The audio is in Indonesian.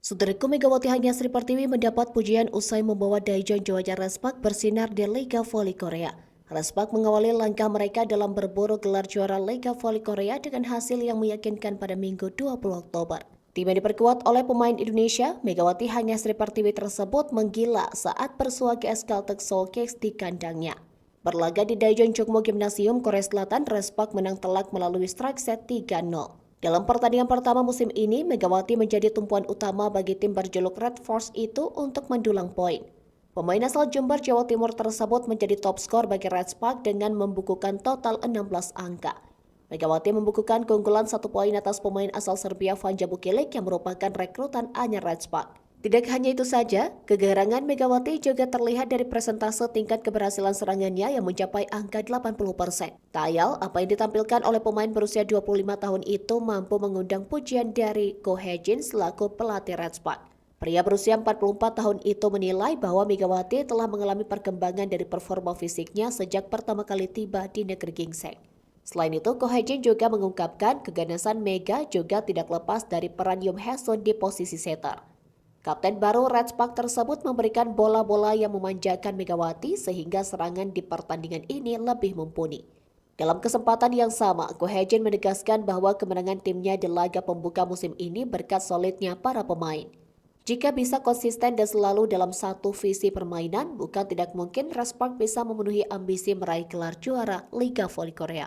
Saudaraku, Megawati Hanya Sri Pertiwi mendapat pujian usai membawa Daejeon Jeonja Respak bersinar di Liga Voli Korea. Respak mengawali langkah mereka dalam berburu gelar juara Liga Voli Korea dengan hasil yang meyakinkan pada Minggu 20 Oktober. Tim yang diperkuat oleh pemain Indonesia, Megawati Hanya Sri Pertiwi tersebut menggila saat bersua GS Caltech Seoul Kicks di kandangnya. Berlaga di Daejeon Jongmo Gymnasium, Korea Selatan, Respak menang telak melalui strike set 3-0. Dalam pertandingan pertama musim ini, Megawati menjadi tumpuan utama bagi tim berjuluk Red Force itu untuk mendulang poin. Pemain asal Jember, Jawa Timur tersebut menjadi top skor bagi Respak dengan membukukan total 16 angka. Megawati membukukan keunggulan 1 poin atas pemain asal Serbia Vanja Bukilik yang merupakan rekrutan anyar Respak. Tidak hanya itu saja, kegerangan Megawati juga terlihat dari presentase tingkat keberhasilan serangannya yang mencapai angka 80%. Tayal, apa yang ditampilkan oleh pemain berusia 25 tahun itu mampu mengundang pujian dari Ko Hae-jin selaku pelatih Respak. Pria berusia 44 tahun itu menilai bahwa Megawati telah mengalami perkembangan dari performa fisiknya sejak pertama kali tiba di negeri gingseng. Selain itu, Ko Hae-jin juga mengungkapkan keganasan Mega juga tidak lepas dari peran Yoon Hae-sun di posisi setter. Kapten baru Respak tersebut memberikan bola-bola yang memanjakan Megawati sehingga serangan di pertandingan ini lebih mumpuni. Dalam kesempatan yang sama, Ko Hae-jin menegaskan bahwa kemenangan timnya di laga pembuka musim ini berkat solidnya para pemain. Jika bisa konsisten dan selalu dalam satu visi permainan, bukan tidak mungkin Respak bisa memenuhi ambisi meraih gelar juara Liga Voli Korea.